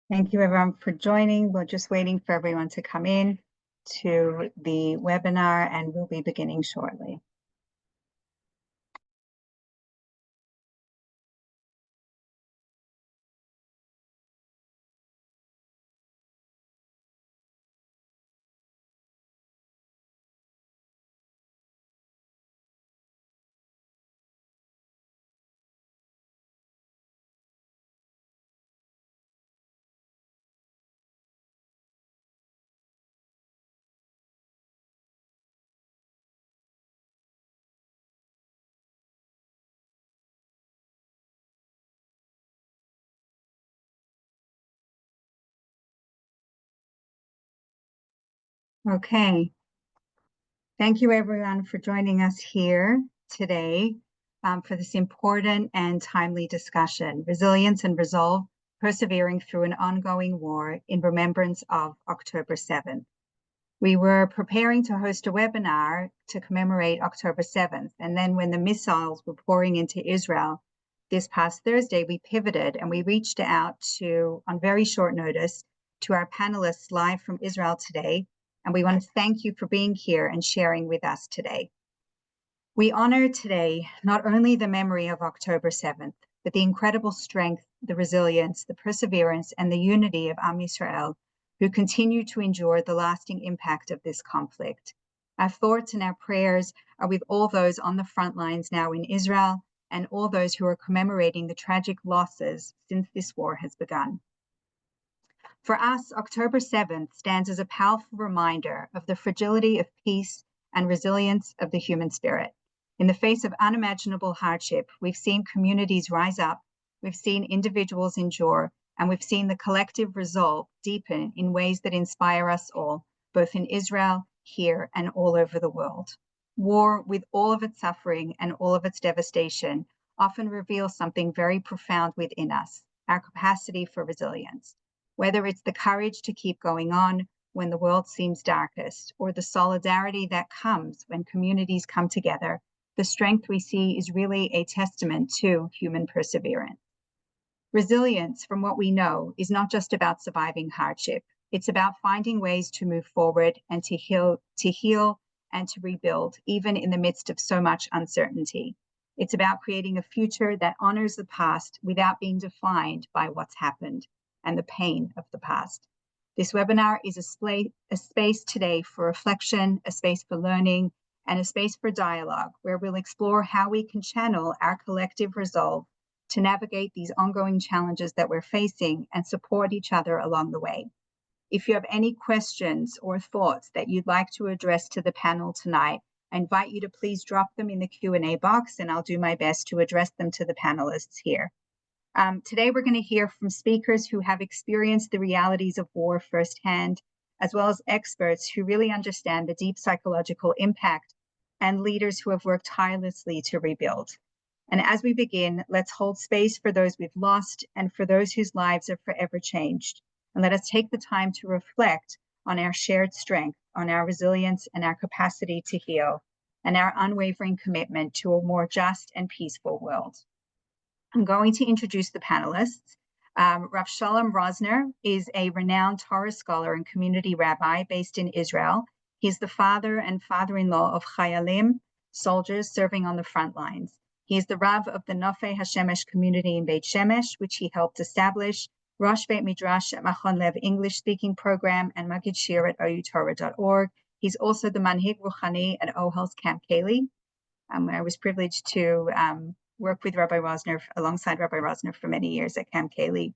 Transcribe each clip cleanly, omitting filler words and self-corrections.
Thank you everyone for joining. We're just waiting for everyone to come in to the webinar and we'll be beginning shortly. Okay. Thank you everyone for joining us here today for this important and timely discussion, Resilience and Resolve, Persevering Through an Ongoing War in Remembrance of October 7th. We were preparing to host a webinar to commemorate October 7th, and then when the missiles were pouring into Israel this past Thursday, we pivoted and we reached out to, on very short notice, to our panelists live from Israel today. And we want to thank you for being here and sharing with us today. We honor today not only the memory of October 7th, but the incredible strength, the resilience, the perseverance, and the unity of Am Yisrael, who continue to endure the lasting impact of this conflict. Our thoughts and our prayers are with all those on the front lines now in Israel and all those who are commemorating the tragic losses since this war has begun. For us, October 7th stands as a powerful reminder of the fragility of peace and resilience of the human spirit. In the face of unimaginable hardship, we've seen communities rise up, we've seen individuals endure, and we've seen the collective resolve deepen in ways that inspire us all, both in Israel, here, and all over the world. War, with all of its suffering and all of its devastation, often reveals something very profound within us, our capacity for resilience. Whether it's the courage to keep going on when the world seems darkest, or the solidarity that comes when communities come together, the strength we see is really a testament to human perseverance. Resilience, from what we know, is not just about surviving hardship. It's about finding ways to move forward and to heal and to rebuild, even in the midst of so much uncertainty. It's about creating a future that honors the past without being defined by what's happened and the pain of the past. This webinar is a space today for reflection, a space for learning, and a space for dialogue where we'll explore how we can channel our collective resolve to navigate these ongoing challenges that we're facing and support each other along the way. If you have any questions or thoughts that you'd like to address to the panel tonight, I invite you to please drop them in the Q&A box and I'll do my best to address them to the panelists here. Today, we're going to hear from speakers who have experienced the realities of war firsthand, as well as experts who really understand the deep psychological impact and leaders who have worked tirelessly to rebuild. And as we begin, let's hold space for those we've lost and for those whose lives are forever changed. And let us take the time to reflect on our shared strength, on our resilience and our capacity to heal, and our unwavering commitment to a more just and peaceful world. I'm going to introduce the panelists. Rav Shalom Rosner is a renowned Torah scholar and community rabbi based in Israel. He's the father and father-in-law of Chayalim, soldiers serving on the front lines. He is the Rav of the Nofei HaShemesh community in Beit Shemesh, which he helped establish, Rosh Beit Midrash at Machon Lev English-speaking program, and Magid Shir at outorah.org. He's also the Manhig Ruchani at OHEL's Camp Kaylee. I was privileged to work with Rabbi Rosner, alongside Rabbi Rosner for many years at Camp Kaylee.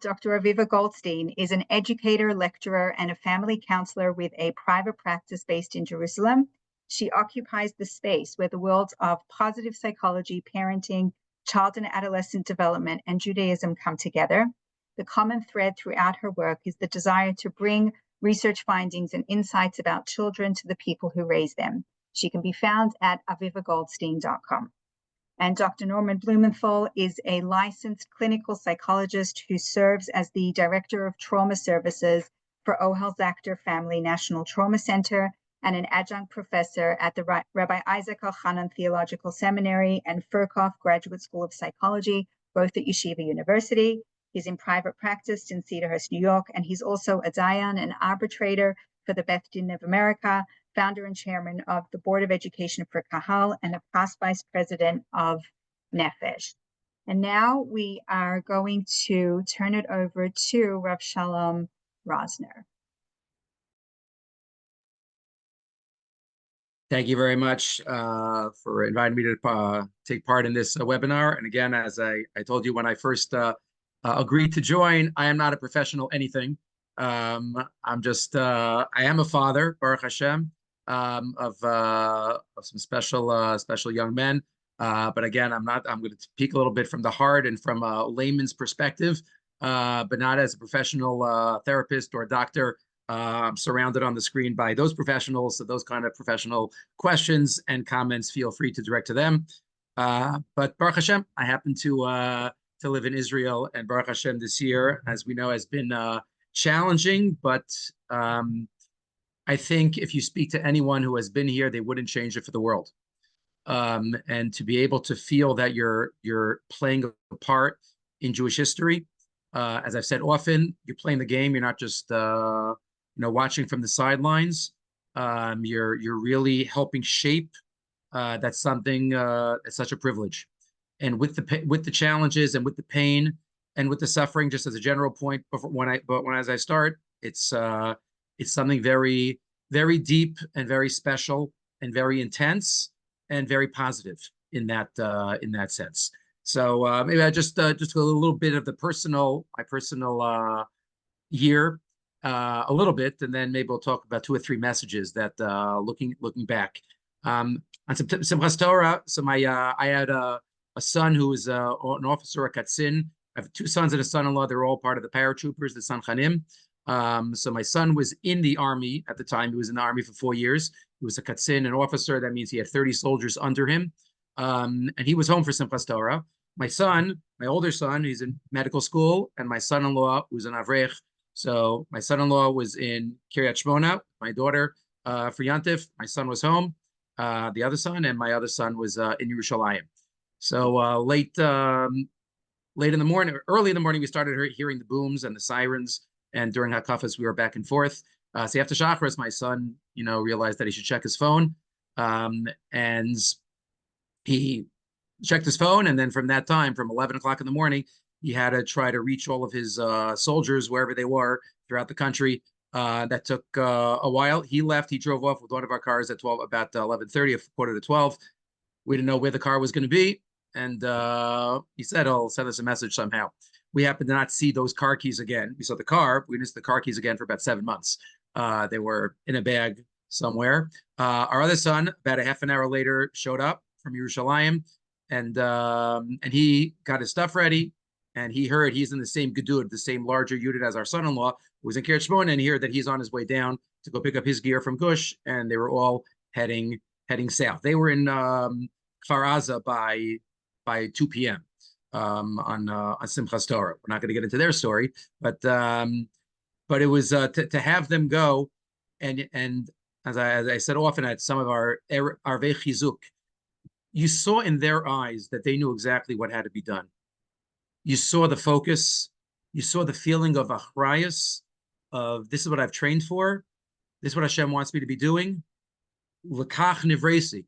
Dr. Aviva Goldstein is an educator, lecturer, and a family counselor with a private practice based in Jerusalem. She occupies the space where the worlds of positive psychology, parenting, child and adolescent development, and Judaism come together. The common thread throughout her work is the desire to bring research findings and insights about children to the people who raise them. She can be found at avivagoldstein.com. And Dr. Norman Blumenthal is a licensed clinical psychologist who serves as the Director of Trauma Services for OHEL Zachter Family National Trauma Center and an adjunct professor at the Rabbi Isaac Elchanan Theological Seminary and Furkov Graduate School of Psychology, both at Yeshiva University. He's in private practice in Cedarhurst, New York, and he's also a Dayan, an arbitrator for the Beth Din of America, founder and chairman of the Board of Education for Kahal, and a past vice president of Nefesh. And now we are going to turn it over to Rav Shalom Rosner. Thank you very much for inviting me to take part in this webinar. And again, as I told you when I first agreed to join, I am not a professional anything. I'm just, I am a father, Baruch Hashem, of some special young men. But again, I'm going to speak a little bit from the heart and from a layman's perspective, but not as a professional therapist or doctor. I'm surrounded on the screen by those professionals, so those kind of professional questions and comments, feel free to direct to them. But Baruch Hashem, I happen to live in Israel, and Baruch Hashem this year, as we know, has been challenging, but I think if you speak to anyone who has been here, they wouldn't change it for the world. And to be able to feel that you're playing a part in Jewish history, as I've said often, you're playing the game. You're not just watching from the sidelines. You're really helping shape. That's something. It's such a privilege, and with the challenges and with the pain and with the suffering, just as a general point. As I start, it's something very, very deep and very special and very intense and very positive in that sense. So maybe I just a little bit of my personal year, a little bit, and then maybe we'll talk about 2 or 3 messages that looking back. On Simchas Torah, so I had a son who was an officer at Katzin. I have 2 sons and a son-in-law. They're all part of the paratroopers, the Sanchanim. So my son was in the army at the time. He was in the army for 4 years. He was a Katzin, an officer. That means he had 30 soldiers under him. And he was home for Simchas Torah. My older son, he's in medical school, and my son-in-law was an Avrech. So my son-in-law was in Kiryat Shmona, my daughter for Yantif. My son was home, the other son, and my other son was in Yerushalayim. So late in the morning, early in the morning, we started hearing the booms and the sirens. And during Hakafas, we were back and forth. So after Shacharis, my son, realized that he should check his phone. And he checked his phone. And then from that time, from 11 o'clock in the morning, he had to try to reach all of his soldiers, wherever they were throughout the country. That took a while. He left. He drove off with one of our cars at about 11:30, quarter to 12. We didn't know where the car was going to be. And he said, "I'll send us a message somehow." We happened to not see those car keys again. We saw the car. We didn't see the car keys again for about 7 months. They were in a bag somewhere. Our other son, about a half an hour later, showed up from Yerushalayim, and he got his stuff ready. And he heard he's in the same gedud, the same larger unit as our son-in-law, who was in Kiryat Shmona, and he heard that he's on his way down to go pick up his gear from Gush, and they were all heading south. They were in Kfar Aza by 2 p.m. On Simchas Torah. We're not going to get into their story, but it was to have them go, and as I said often at some of our Arvei Chizuk, you saw in their eyes that they knew exactly what had to be done. You saw the focus, you saw the feeling of achrayus, of this is what I've trained for, this is what Hashem wants me to be doing. L'kach nivresi.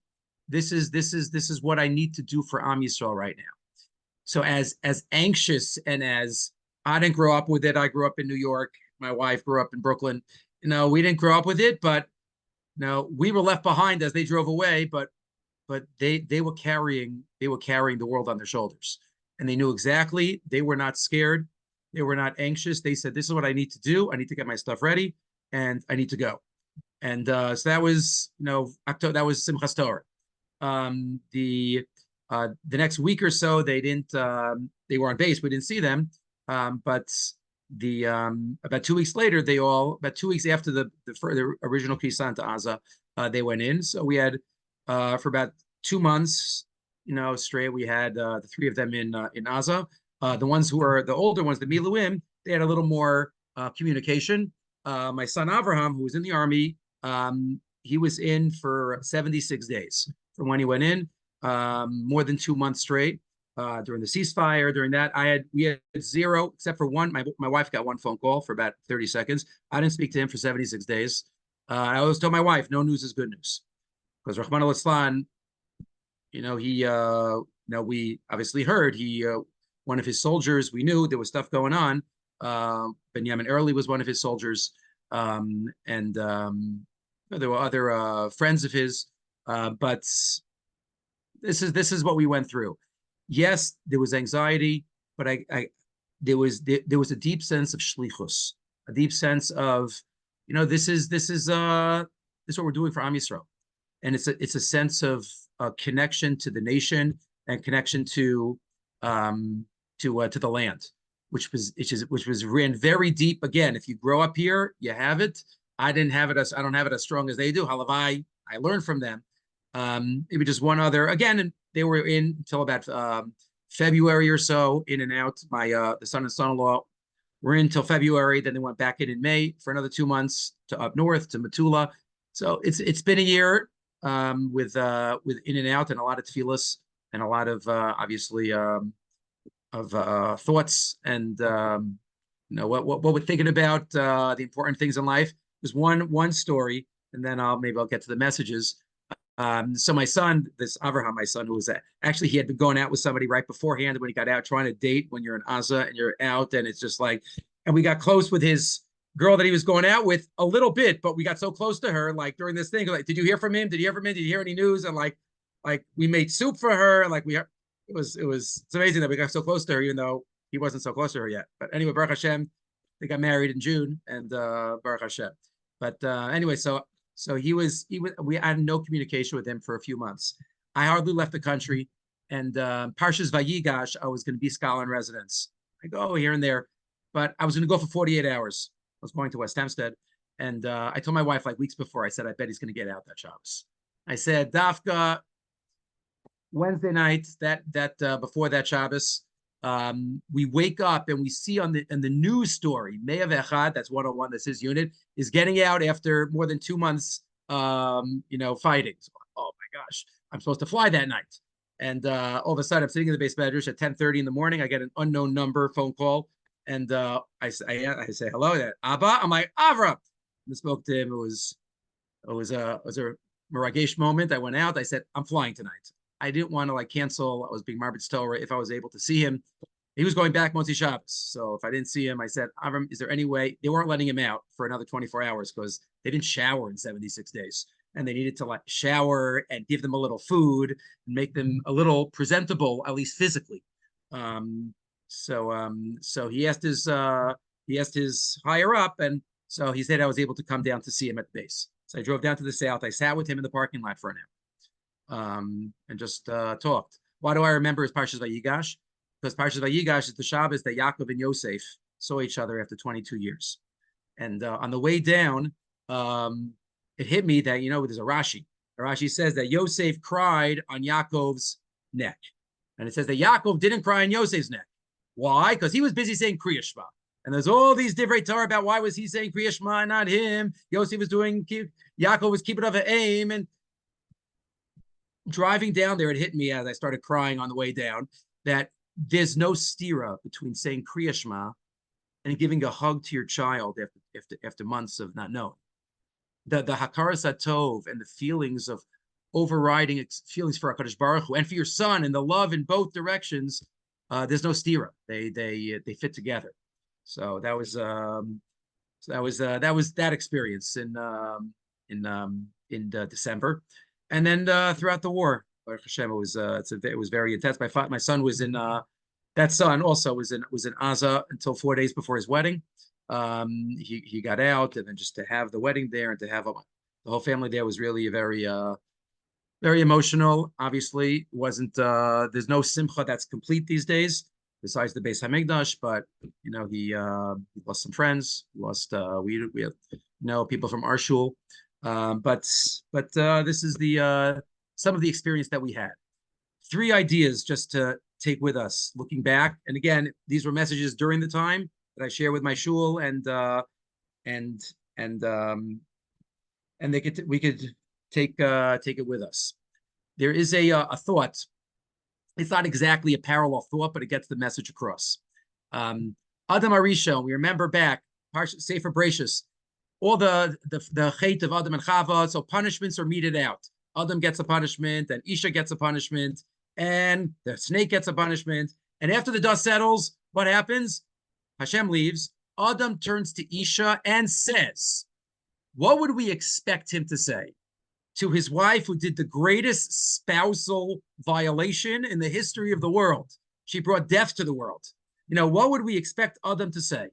This is what I need to do for Am Yisrael right now. So as anxious and as I didn't grow up with it, I grew up in New York. My wife grew up in Brooklyn. We didn't grow up with it, but we were left behind as they drove away. But they were carrying the world on their shoulders, and they knew exactly. They were not scared. They were not anxious. They said, "This is what I need to do. I need to get my stuff ready, and I need to go." And so that was that was Simchas Torah. The next week or so, they didn't. They were on base. We didn't see them. But about 2 weeks later, about 2 weeks after the original Kisan to Aza, they went in. So we had for about 2 months, straight. We had the 3 of them in Aza. The ones who are the older ones, the Miluim, they had a little more communication. My son Avraham, who was in the army, he was in for 76 days from when he went in. More than 2 months straight. during the ceasefire. During that, we had zero, except for one. My wife got one phone call for about 30 seconds. I didn't speak to him for 76 days. I always told my wife, no news is good news, because Rahman al-Islam, we obviously heard one of his soldiers. We knew there was stuff going on. Benjamin Early was one of his soldiers, and there were other friends of his. But this is what we went through. Yes, there was anxiety, but there was a deep sense of shlichus, a deep sense of, this is what we're doing for Am Yisrael, and it's a sense of connection to the nation and connection to the land, which was ran very deep. Again, if you grow up here, you have it. I don't have it as strong as they do. Halavai, I learned from them. Maybe just one other. Again, they were in until about February or so, in and out. My the son and son-in-law were in until February. Then they went back in May for another 2 months to up north to Metula. So it's been a year with in and out, and a lot of tefillas and a lot of obviously of thoughts and what we're thinking about, the important things in life. There's one story, and then maybe I'll get to the messages. So my son, this Avraham, my son, who was actually, he had been going out with somebody right beforehand when he got out, trying to date when you're in Aza and you're out, and it's just like, and we got close with his girl that he was going out with a little bit, but we got so close to her, like during this thing, like, did you hear from him? Did you hear from him? Did you hear any news? And like we made soup for her, and like it's amazing that we got so close to her, even though he wasn't so close to her yet. But anyway, Baruch Hashem, they got married in June, and Baruch Hashem. But anyway, so we had no communication with him for a few months. I hardly left the country, and Parshas Vayigash, I was going to be scholar in residence. I go here and there, but I was going to go for 48 hours. I was going to West Hempstead, and I told my wife like weeks before. I said, I bet he's going to get out that Shabbos. I said, Dafka, Wednesday night, that before that Shabbos, we wake up and we see on the news story, Me'av Echad, that's 101, that's his unit, is getting out after more than 2 months, fighting. So, oh my gosh, I'm supposed to fly that night. And all of a sudden, I'm sitting in the base medrash at 10:30 in the morning. I get an unknown number phone call, and I say hello, Abba. I'm like, Avra. I spoke to him. It was a Meragesh moment. I went out. I said, I'm flying tonight. I didn't want to cancel. I was being Marbitz Torah if I was able to see him. He was going back Motzi Shabbos. So if I didn't see him, I said, Avram, is there any way? They weren't letting him out for another 24 hours because they didn't shower in 76 days. And they needed to shower and give them a little food and make them a little presentable, at least physically. So he asked his higher up, and so he said I was able to come down to see him at the base. So I drove down to the south. I sat with him in the parking lot for an hour. And just talked. Why do I remember his Parshas Vayigash? Because Parshas Vayigash is the Shabbos that Yaakov and Yosef saw each other after 22 years. And on the way down, it hit me that, there's a Rashi. The Rashi says that Yosef cried on Yaakov's neck. And it says that Yaakov didn't cry on Yosef's neck. Why? Because he was busy saying Kriya Shema. And there's all these divrei Torah about why was he saying Kriya Shema and not him. Yosef was Yaakov was keeping up an aim, and driving down there, it hit me as I started crying on the way down that there's no stira between saying Kriya Shema and giving a hug to your child after months of not knowing. The Hakaras HaTov and the feelings of overriding feelings for HaKadosh Baruch Hu and for your son and the love in both directions, there's no stira. They fit together. So that was that experience in December. And then throughout the war, Baruch Hashem, it was very intense. My son was in that son also was in Aza until 4 days before his wedding. He got out, and then just to have the wedding there and to have the whole family there was really a very very emotional. Obviously, wasn't there's no simcha that's complete these days besides the Beis Hamikdash, but he lost some friends, lost we have people from our shul. But this is some of the experience that we had. 3 ideas just to take with us looking back. And again, these were messages during the time that I share with my shul, and we could take it with us. There is a thought It's not exactly a parallel thought, but it gets the message across. Adam Arishon, we remember back, Sefer Bereshis, all the chait of Adam and Chava, so punishments are meted out. Adam gets a punishment, and Isha gets a punishment, and the snake gets a punishment. And after the dust settles, what happens? Hashem leaves. Adam turns to Isha and says, what would we expect him to say to his wife who did the greatest spousal violation in the history of the world? She brought death to the world. What would we expect Adam to say?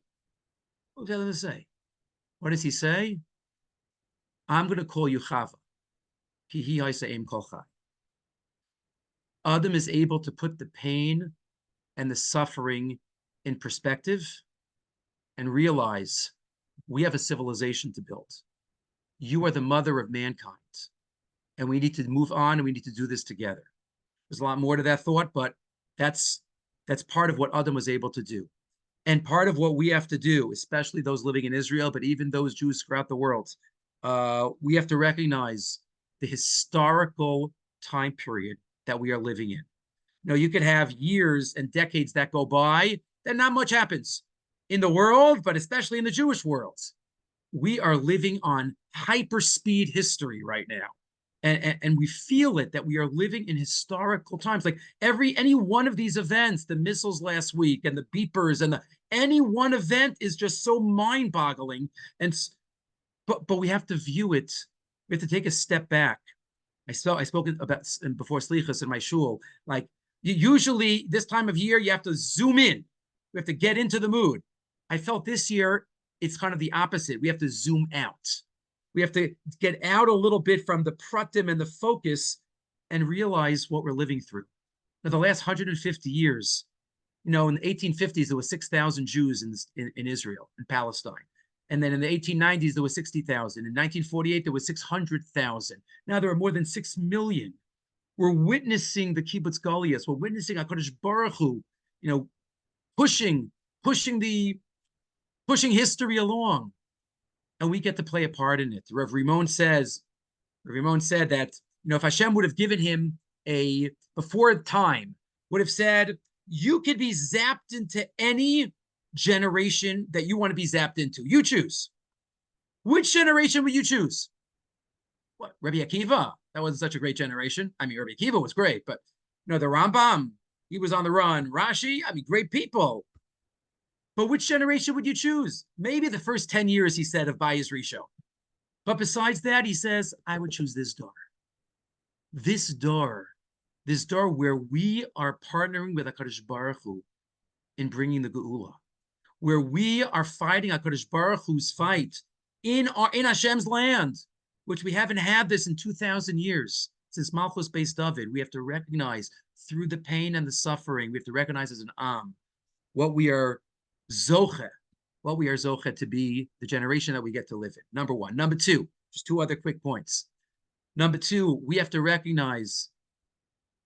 What would Adam to say? What does he say? I'm going to call you Chava. Adam is able to put the pain and the suffering in perspective and realize we have a civilization to build. You are the mother of mankind, and we need to move on, and we need to do this together. There's a lot more to that thought, but that's part of what Adam was able to do. And part of what we have to do, especially those living in Israel, but even those Jews throughout the world, we have to recognize the historical time period that we are living in. You could have years and decades that go by, then not much happens in the world, but especially in the Jewish world. We are living on hyperspeed history right now. And we feel it, that we are living in historical times. Like any one of these events, the missiles last week and the beepers and any one event is just so mind-boggling. But we have to view it. We have to take a step back. I spoke about before Slichas in my shul. Like usually this time of year, you have to zoom in. We have to get into the mood. I felt this year it's kind of the opposite. We have to zoom out. We have to get out a little bit from the pratim and the focus and realize what we're living through. Now, the last 150 years, in the 1850s, there were 6,000 Jews in Israel, in Palestine. And then in the 1890s, there were 60,000. In 1948, there were 600,000. Now there are more than 6 million. We're witnessing the kibbutz galuyos. We're witnessing HaKadosh Baruch Hu, pushing history along. And we get to play a part in it. Rav Rimon said that, if Hashem would have given him before time, would have said, you could be zapped into any generation that you want to be zapped into. You choose. Which generation would you choose? What, Rabbi Akiva? That wasn't such a great generation. I mean, Rabbi Akiva was great, but the Rambam, he was on the run. Rashi, great people. But which generation would you choose? Maybe the first 10 years, he said, of Bayis Rishon. But besides that, he says, I would choose this door. This door where we are partnering with HaKadosh Baruch Hu in bringing the Geula, where we are fighting HaKadosh Baruch Hu's fight in Hashem's land, which we haven't had this in 2,000 years. Since Malchus Beis David, we have to recognize through the pain and the suffering, we have to recognize as an Am what we are zoche to be, the generation that we get to live in. Number one. Number two, just two other quick points. Number two, we have to recognize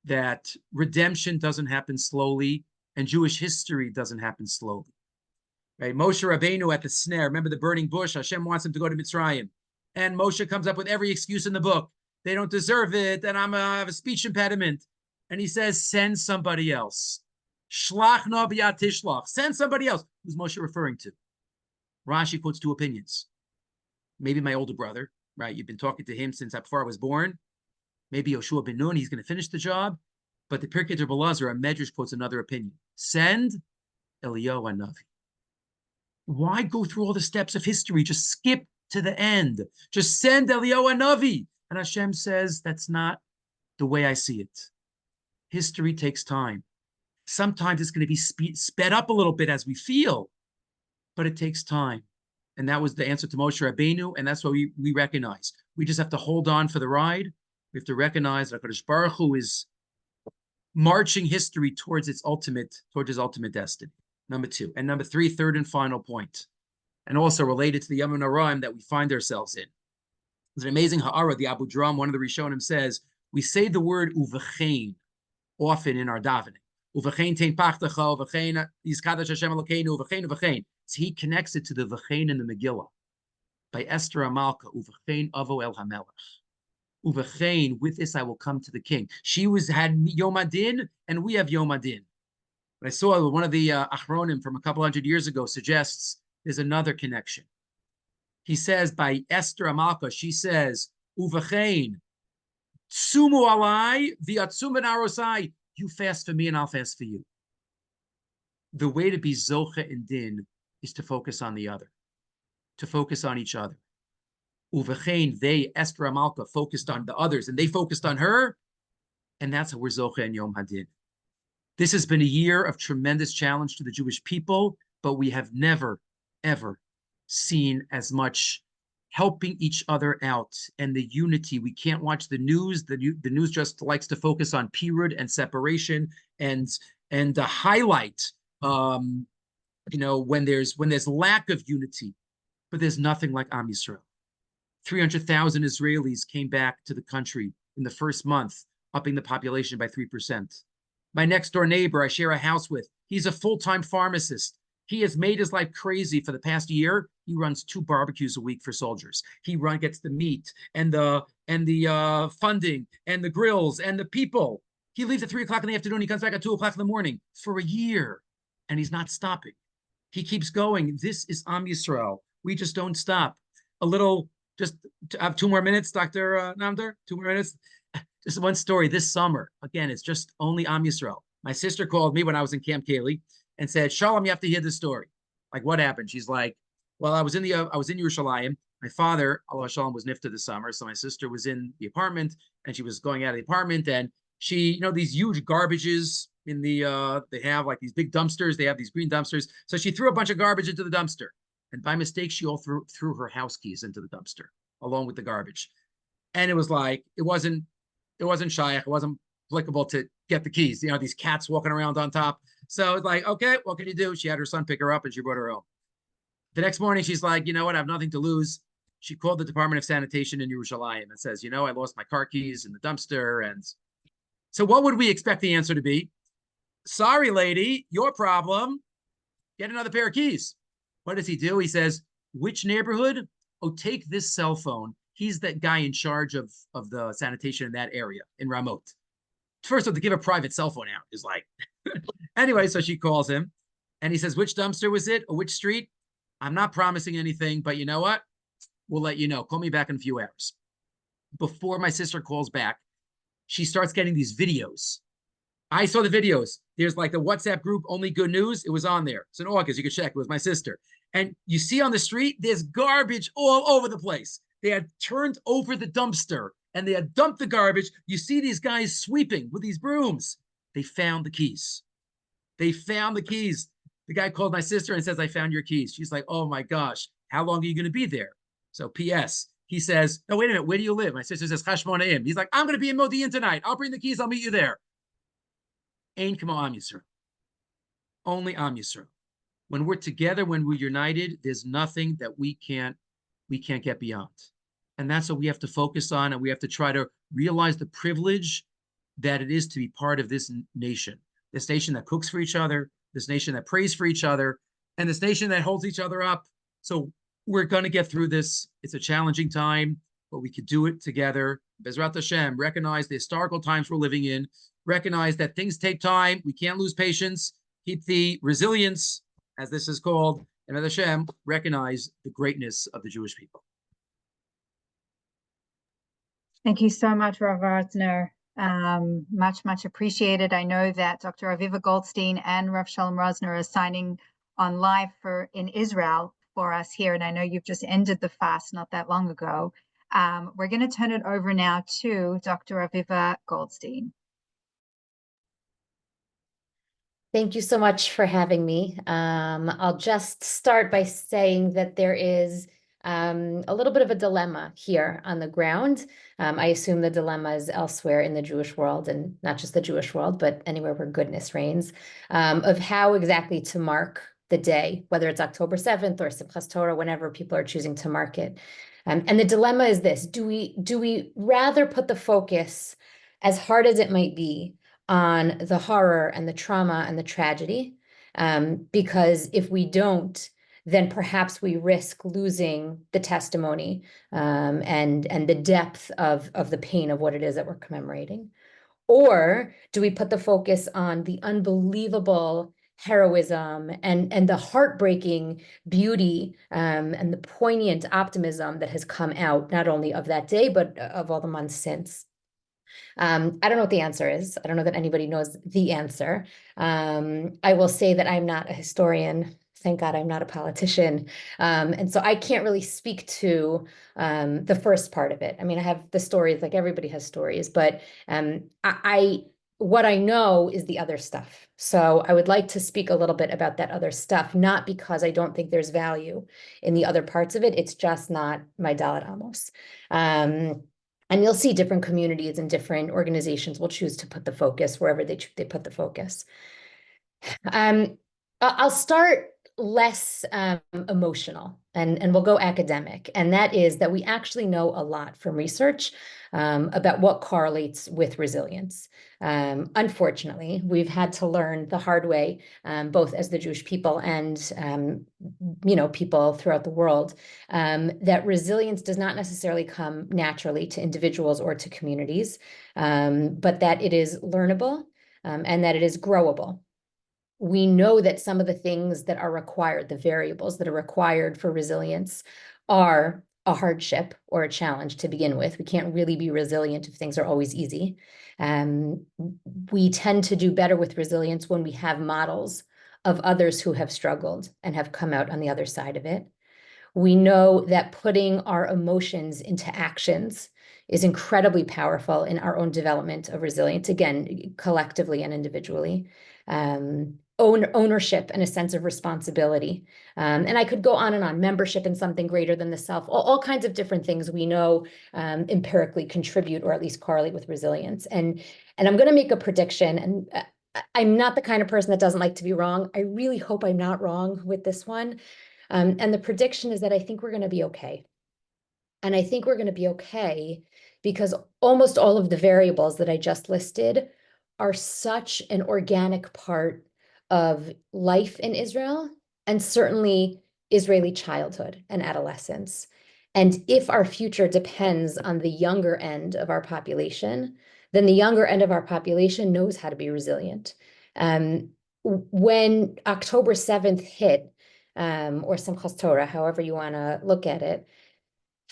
that redemption doesn't happen slowly and Jewish history doesn't happen slowly. Right? Moshe Rabbeinu at the snare, remember the burning bush, Hashem wants him to go to Mitzrayim. And Moshe comes up with every excuse in the book. They don't deserve it, and I have a speech impediment. And he says, send somebody else. Shlach no b'yad tishlach. Send somebody else. Who's Moshe referring to? Rashi quotes two opinions. Maybe my older brother, right? You've been talking to him since before I was born. Maybe Yoshua ben Nun, he's going to finish the job. But the Pirkei Belazar, a Medrash, quotes another opinion. Send Eliyahu HaNavi. Why go through all the steps of history? Just skip to the end. Just send Eliyahu HaNavi. And Hashem says, that's not the way I see it. History takes time. Sometimes it's going to be sped up a little bit as we feel, but it takes time. And that was the answer to Moshe Rabbeinu, and that's what we recognize. We just have to hold on for the ride. We have to recognize that HaKadosh Baruch Hu is marching history towards his ultimate destiny. Number two. And number three, third and final point, and also related to the Yom HaNoraim that we find ourselves in. There's an amazing ha'ara, the Abu Dram, one of the Rishonim says, we say the word uvechein often in our davening. Uvechein tein pachtacha, uvechein yizkadash Hashem Elokeinu, uvechein. So he connects it to the Vechein in the Megillah by Esther Amalka, Uvechein Avo El HaMelech. Uvechein, with this I will come to the king. She had Yom Adin, and we have Yom Adin. But I saw one of the Achronim from a couple hundred years ago suggests there's another connection. He says by Esther Amalka, she says, Uvechein, Tsumu alai, v'atzum arosai. You fast for me and I'll fast for you. The way to be Zocha in Din is to focus on the other, to focus on each other. Uvechein, they, Esther Amalka, focused on the others, and they focused on her, and that's how we're Zocha in Yom Hadin. This has been a year of tremendous challenge to the Jewish people, but we have never, ever seen as much helping each other out and the unity. We can't watch the news. The news just likes to focus on period and separation and highlight, when there's lack of unity. But there's nothing like Am Yisrael. 300,000 Israelis came back to the country in the first month, upping the population by 3%. My next door neighbor I share a house with, he's a full-time pharmacist. He has made his life crazy for the past year. He runs 2 barbecues a week for soldiers. He gets the meat and the funding and the grills and the people. He leaves at 3 o'clock in the afternoon. He comes back at 2 o'clock in the morning for a year, and he's not stopping. He keeps going. This is Am Yisrael. We just don't stop. Just to have 2 more minutes, Dr. Namdar, 2 more minutes. Just one story this summer. Again, it's just only Am Yisrael. My sister called me when I was in Camp Kaylee and said, Shalom, you have to hear this story. Like, what happened? She's like, well, I was in Yerushalayim. My father, Allah Shalom, was nifta this summer. So my sister was in the apartment and she was going out of the apartment. And she, these huge garbages in they have like these big dumpsters. They have these green dumpsters. So she threw a bunch of garbage into the dumpster. And by mistake, she all threw her house keys into the dumpster along with the garbage. And it was like, it wasn't shaykh. It wasn't applicable to get the keys. These cats walking around on top. So it's like, okay, what can you do? She had her son pick her up and she brought her home. The next morning, she's like, you know what? I have nothing to lose. She called the Department of Sanitation in Yerushalayim and says, I lost my car keys in the dumpster. And so what would we expect the answer to be? Sorry, lady, your problem. Get another pair of keys. What does he do? He says, which neighborhood? Oh, take this cell phone. He's that guy in charge of the sanitation in that area in Ramot. First of all, to give a private cell phone out is like, anyway, so she calls him and he says, which dumpster was it or which street? I'm not promising anything, but you know what? We'll let you know. Call me back in a few hours. Before my sister calls back, she starts getting these videos. I saw the videos. There's like the WhatsApp group, Only Good News. It was on there. It's in August. You can check. It was my sister. And you see on the street, there's garbage all over the place. They had turned over the dumpster and they had dumped the garbage. You see these guys sweeping with these brooms. They found the keys. They found the keys. The guy called my sister and says, I found your keys. She's like, oh my gosh, how long are you going to be there? So P.S. He says, no, wait a minute. Where do you live? My sister says, Chashmonaim. He's like, I'm going to be in Modi'in tonight. I'll bring the keys. I'll meet you there. Ein kamo Am Yisrael. Only Am Yisrael. When we're together, when we're united, there's nothing that we can't get beyond. And that's what we have to focus on. And we have to try to realize the privilege that it is to be part of this nation that cooks for each other, this nation that prays for each other, and this nation that holds each other up. So we're going to get through this. It's a challenging time, but we could do it together. Bezrat Hashem, recognize the historical times we're living in, recognize that things take time. We can't lose patience, keep the resilience, as this is called, and Bezrat Hashem, recognize the greatness of the Jewish people. Thank you so much, Rav Rosner. Much appreciated. I know that Dr. Aviva Goldstein and Rav Shalom Rosner are signing on live in Israel for us here. And I know you've just ended the fast not that long ago. We're going to turn it over now to Dr. Aviva Goldstein. Thank you so much for having me. I'll just start by saying that there is a little bit of a dilemma here on the ground. I assume the dilemma is elsewhere in the Jewish world, and not just the Jewish world, but anywhere where goodness reigns, of how exactly to mark the day, whether it's October 7th or Simchas Torah, whenever people are choosing to mark it. And the dilemma is this: do we rather put the focus, as hard as it might be, on the horror and the trauma and the tragedy? Because if we don't, then perhaps we risk losing the testimony and the depth of the pain of what it is that we're commemorating? Or do we put the focus on the unbelievable heroism and the heartbreaking beauty and the poignant optimism that has come out not only of that day, but of all the months since? I don't know what the answer is. I don't know that anybody knows the answer. I will say that I'm not a historian. Thank God I'm not a politician. And so I can't really speak to the first part of it. I mean, I have the stories, like everybody has stories, but what I know is the other stuff. So I would like to speak a little bit about that other stuff, not because I don't think there's value in the other parts of it. It's just not my Dalit Amos. And you'll see different communities and different organizations will choose to put the focus wherever they put the focus. I'll start less emotional and we'll go academic. And that is that we actually know a lot from research about what correlates with resilience. Unfortunately, we've had to learn the hard way, both as the Jewish people and people throughout the world, that resilience does not necessarily come naturally to individuals or to communities, but that it is learnable and that it is growable. We know that some of the things that are required, the variables that are required for resilience, are a hardship or a challenge to begin with. We can't really be resilient if things are always easy. We tend to do better with resilience when we have models of others who have struggled and have come out on the other side of it. We know that putting our emotions into actions is incredibly powerful in our own development of resilience, again, collectively and individually. Ownership and a sense of responsibility. And I could go on and on, membership in something greater than the self, all kinds of different things we know empirically contribute or at least correlate with resilience. And I'm going to make a prediction, and I'm not the kind of person that doesn't like to be wrong. I really hope I'm not wrong with this one. And the prediction is that I think we're going to be okay. And I think we're going to be okay because almost all of the variables that I just listed are such an organic part of life in Israel and certainly Israeli childhood and adolescence. And if our future depends on the younger end of our population, then the younger end of our population knows how to be resilient. When October 7th hit, or Simchas Torah, however you want to look at it,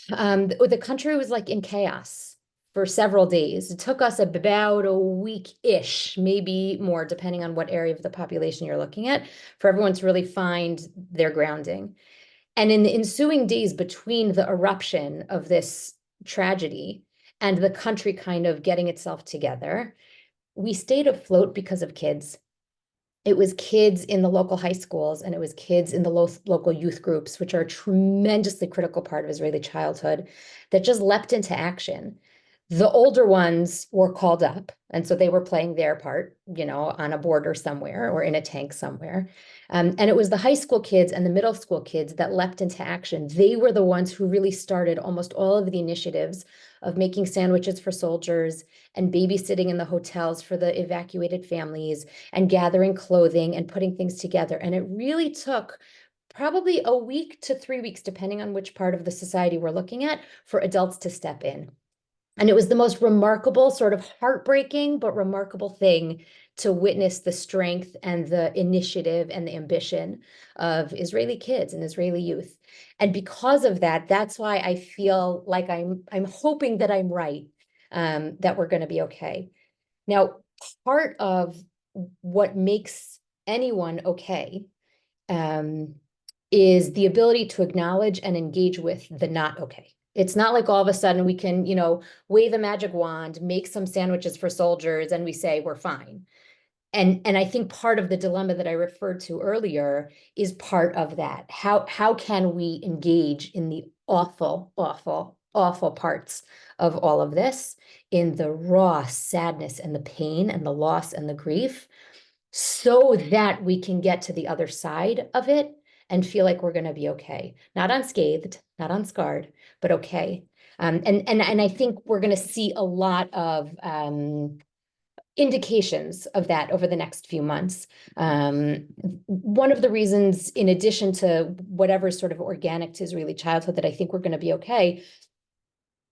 the country was like in chaos for several days. It took us about a week-ish, maybe more, depending on what area of the population you're looking at, for everyone to really find their grounding. And in the ensuing days between the eruption of this tragedy and the country kind of getting itself together, we stayed afloat because of kids. It was kids in the local high schools and it was kids in the local youth groups, which are a tremendously critical part of Israeli childhood, that just leapt into action. The older ones were called up, and so they were playing their part, on a border somewhere or in a tank somewhere. And it was the high school kids and the middle school kids that leapt into action. They were the ones who really started almost all of the initiatives of making sandwiches for soldiers and babysitting in the hotels for the evacuated families and gathering clothing and putting things together. And it really took probably a week to 3 weeks, depending on which part of the society we're looking at, for adults to step in. And it was the most remarkable, sort of heartbreaking, but remarkable thing to witness the strength and the initiative and the ambition of Israeli kids and Israeli youth. And because of that, that's why I feel like I'm hoping that I'm right, that we're going to be okay. Now, part of what makes anyone okay is the ability to acknowledge and engage with the not okay. It's not like all of a sudden we can, wave a magic wand, make some sandwiches for soldiers, and we say we're fine. And I think part of the dilemma that I referred to earlier is part of that. How can we engage in the awful, awful, awful parts of all of this, in the raw sadness and the pain and the loss and the grief, so that we can get to the other side of it and feel like we're going to be okay, not unscathed, not unscarred, but okay. And I think we're going to see a lot of indications of that over the next few months. One of the reasons, in addition to whatever sort of organic to Israeli childhood, that I think we're going to be okay,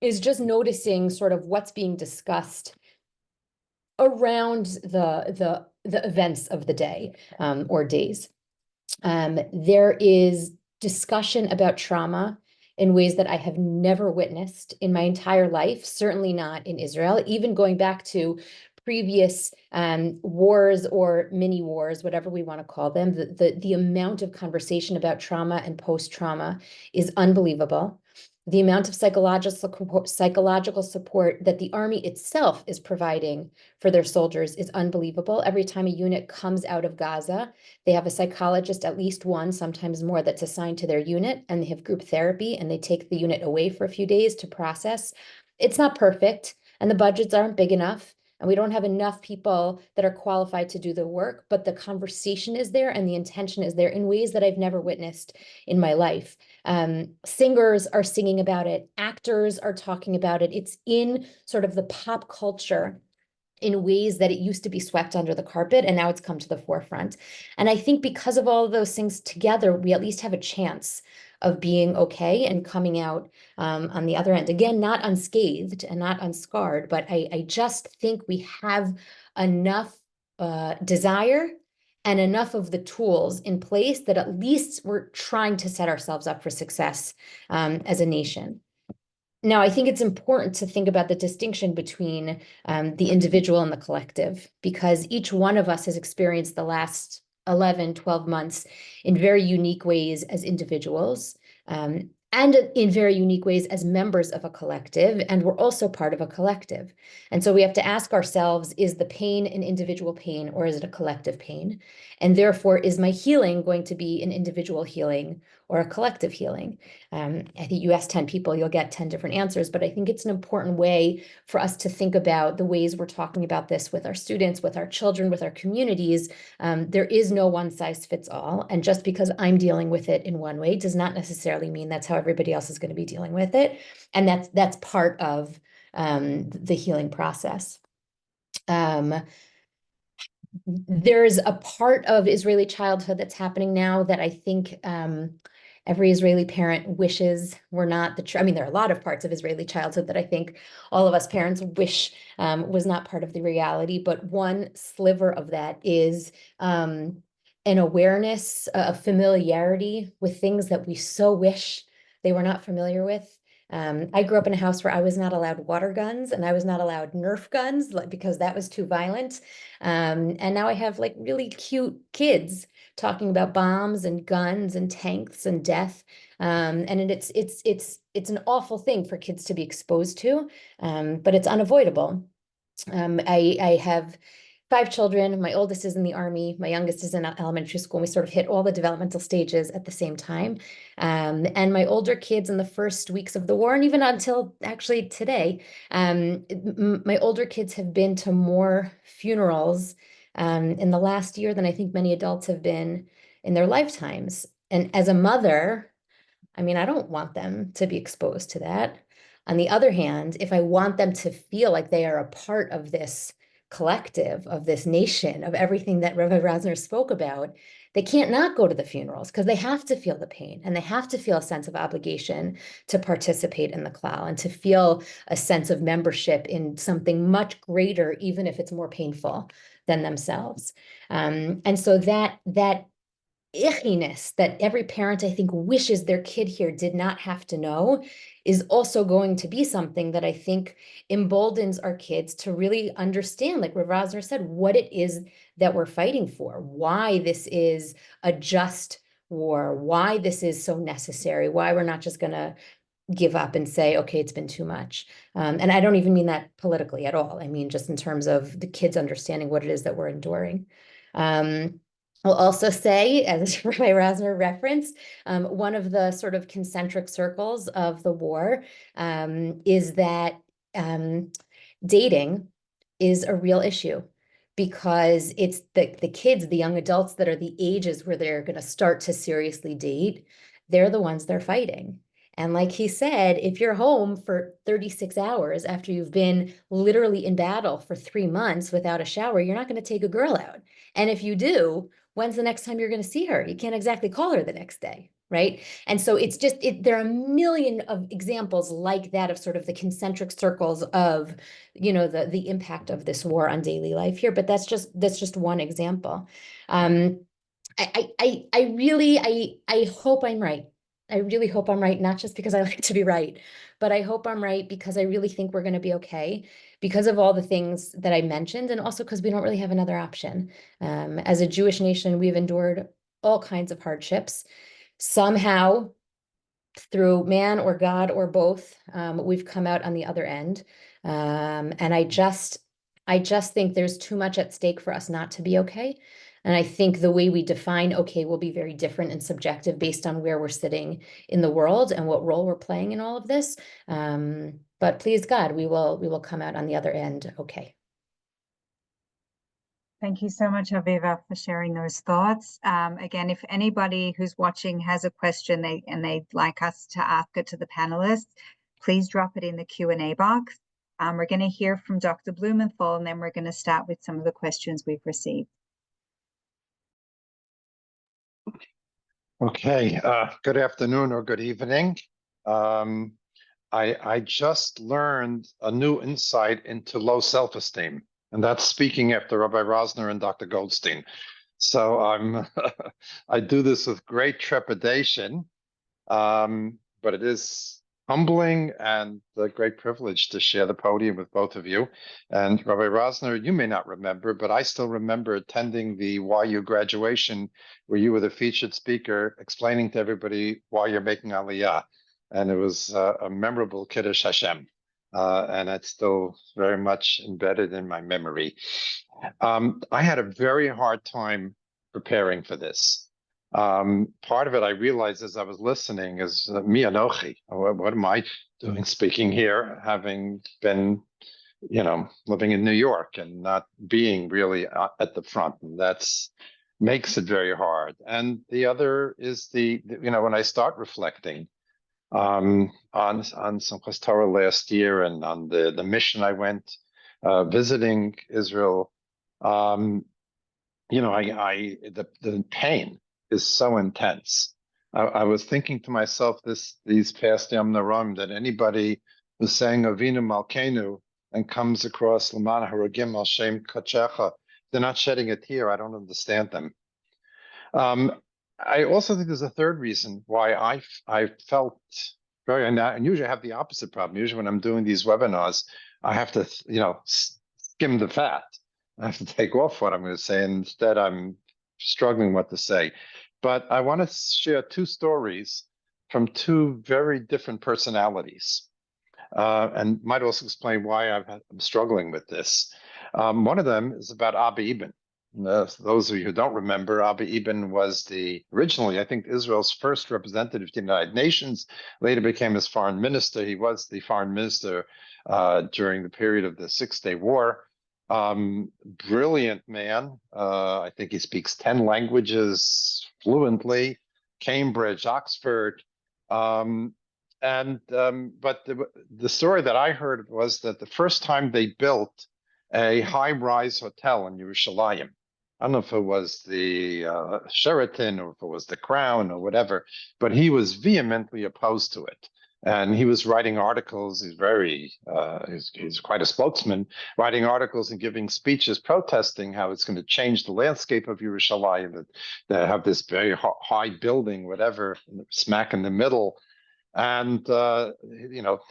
is just noticing sort of what's being discussed around the events of the day, or days. There is discussion about trauma in ways that I have never witnessed in my entire life, certainly not in Israel, even going back to previous wars or mini wars, whatever we want to call them. The amount of conversation about trauma and post-trauma is unbelievable. The amount of psychological support that the army itself is providing for their soldiers is unbelievable. Every time a unit comes out of Gaza, they have a psychologist, at least one, sometimes more, that's assigned to their unit, and they have group therapy, and they take the unit away for a few days to process. It's not perfect, and the budgets aren't big enough, and we don't have enough people that are qualified to do the work, but the conversation is there and the intention is there in ways that I've never witnessed in my life. Singers are singing about it, actors are talking about it. It's in sort of the pop culture in ways that it used to be swept under the carpet, and now it's come to the forefront. And I think because of all of those things together, we at least have a chance of being okay and coming out on the other end. Again, not unscathed and not unscarred, but I just think we have enough desire and enough of the tools in place that at least we're trying to set ourselves up for success as a nation. Now, I think it's important to think about the distinction between the individual and the collective, because each one of us has experienced the last 11, 12 months in very unique ways as individuals, and in very unique ways as members of a collective, and we're also part of a collective. And so we have to ask ourselves, is the pain an individual pain, or is it a collective pain? And therefore, is my healing going to be an individual healing or a collective healing? I think you ask 10 people, you'll get 10 different answers, but I think it's an important way for us to think about the ways we're talking about this with our students, with our children, with our communities. There is no one size fits all. And just because I'm dealing with it in one way does not necessarily mean that's how everybody else is going to be dealing with it. And that's part of the healing process. There's a part of Israeli childhood that's happening now that I think every Israeli parent wishes were not the truth. I mean, there are a lot of parts of Israeli childhood that I think all of us parents wish was not part of the reality. But one sliver of that is an awareness, a familiarity with things that we so wish they were not familiar with. I grew up in a house where I was not allowed water guns and I was not allowed Nerf guns because that was too violent. And now I have like really cute kids talking about bombs and guns and tanks and death. And it's an awful thing for kids to be exposed to, but it's unavoidable. I have 5 children. My oldest is in the Army. My youngest is in elementary school. And we sort of hit all the developmental stages at the same time. And my older kids in the first weeks of the war, and even until actually today, my older kids have been to more funerals in the last year than I think many adults have been in their lifetimes. And as a mother, I mean, I don't want them to be exposed to that. On the other hand, if I want them to feel like they are a part of this collective, of this nation, of everything that Rabbi Rosner spoke about, they can't not go to the funerals because they have to feel the pain and they have to feel a sense of obligation to participate in the klal and to feel a sense of membership in something much greater, even if it's more painful than themselves. And so that ickiness that every parent, I think, wishes their kid here did not have to know is also going to be something that I think emboldens our kids to really understand, like Rav Rosner said, what it is that we're fighting for, why this is a just war, why this is so necessary, why we're not just going to give up and say, okay, it's been too much. And I don't even mean that politically at all. I mean, just in terms of the kids understanding what it is that we're enduring. I'll also say, as Rabbi Rosner referenced, one of the sort of concentric circles of the war is that dating is a real issue because it's the kids, the young adults that are the ages where they're going to start to seriously date. They're the ones they're fighting. And like he said, if you're home for 36 hours after you've been literally in battle for 3 months without a shower, you're not going to take a girl out. And if you do, when's the next time you're going to see her? You can't exactly call her the next day, right? And so it's just, there are a million of examples like that of sort of the concentric circles of, the impact of this war on daily life here. But that's just one example. I hope I'm right. I really hope I'm right, not just because I like to be right, but I hope I'm right because I really think we're going to be okay because of all the things that I mentioned, and also because we don't really have another option. As a Jewish nation, we've endured all kinds of hardships. Somehow, through man or God or both, we've come out on the other end. And I just think there's too much at stake for us not to be okay. And I think the way we define okay will be very different and subjective based on where we're sitting in the world and what role we're playing in all of this. But please God, we will come out on the other end okay. Thank you so much, Aviva, for sharing those thoughts. Again, if anybody who's watching has a question and they'd like us to ask it to the panelists, please drop it in the Q&A box. We're going to hear from Dr. Blumenthal, and then we're going to start with some of the questions we've received. Okay, good afternoon or good evening. I just learned a new insight into low self-esteem, and that's speaking after Rabbi Rosner and Dr. Goldstein. So I do this with great trepidation, but it is humbling and a great privilege to share the podium with both of you. And Rabbi Rosner, you may not remember, but I still remember attending the YU graduation where you were the featured speaker explaining to everybody why you're making Aliyah. And it was a memorable Kiddush Hashem. And it's still very much embedded in my memory. I had a very hard time preparing for this. Part of it I realized as I was listening is mi anochi. What am I doing speaking here, having been, living in New York and not being really at the front, and that's makes it very hard. And the other is when I start reflecting on Simchas Torah last year and on the mission I went visiting Israel, the pain is so intense. I was thinking to myself these past Yom Naram that anybody who's saying Avinu Malkeinu and comes across L'man Haragim Al Shem Kachecha, they're not shedding a tear. I don't understand them. I also think there's a third reason why I felt very, and usually I have the opposite problem. Usually when I'm doing these webinars, I have to, skim the fat. I have to take off what I'm going to say. And instead, I'm struggling what to say. But I want to share two stories from two very different personalities, and might also explain why I'm struggling with this. One of them is about Abba Eban. Those of you who don't remember, Abba Eban was originally, I think, Israel's first representative to the United Nations, later became his foreign minister. He was the foreign minister during the period of the Six-Day War. Brilliant man. I think he speaks 10 languages fluently, Cambridge, Oxford. But the story that I heard was that the first time they built a high-rise hotel in Yerushalayim, I don't know if it was the Sheraton or if it was the Crown or whatever, but he was vehemently opposed to it. And he was writing articles. He's quite a spokesman, writing articles and giving speeches protesting how it's going to change the landscape of Yerushalayim, that they have this very high building, whatever, smack in the middle. And,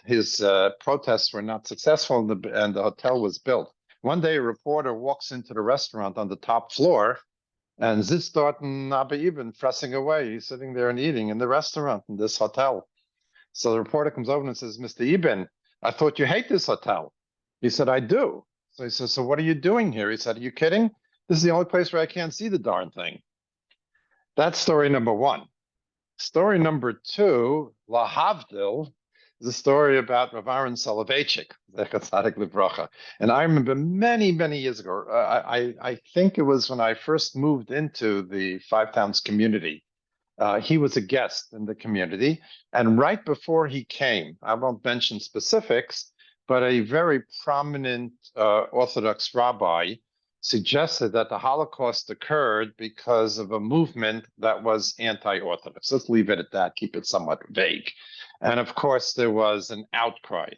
his protests were not successful and the hotel was built. One day, a reporter walks into the restaurant on the top floor and sitzt dort and Abba Eban pressing away. He's sitting there and eating in the restaurant in this hotel. So the reporter comes over and says, Mr. Eban, I thought you hate this hotel. He said, I do. So he says, so what are you doing here? He said, are you kidding? This is the only place where I can't see the darn thing. That's story number one. Story number two, La Havdil, is a story about Rav Aaron Soloveitchik, and I remember many, many years ago, I think it was when I first moved into the Five Towns community, He was a guest in the community. And right before he came, I won't mention specifics, but a very prominent Orthodox rabbi suggested that the Holocaust occurred because of a movement that was anti-Orthodox. Let's leave it at that, keep it somewhat vague. And of course, there was an outcry.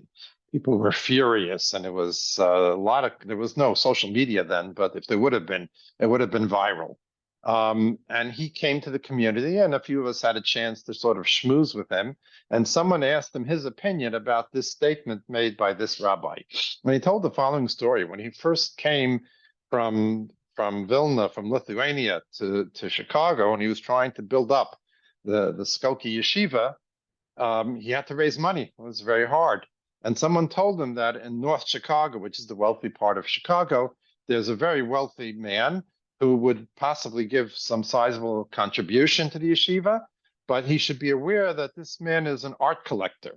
People were furious, and it was there was no social media then, but if there would have been, it would have been viral. And he came to the community, and a few of us had a chance to sort of schmooze with him. And someone asked him his opinion about this statement made by this rabbi. And he told the following story. When he first came from Vilna, from Lithuania to Chicago, and he was trying to build up the Skokie yeshiva, he had to raise money. It was very hard. And someone told him that in North Chicago, which is the wealthy part of Chicago, there's a very wealthy man who would possibly give some sizable contribution to the yeshiva, but he should be aware that this man is an art collector,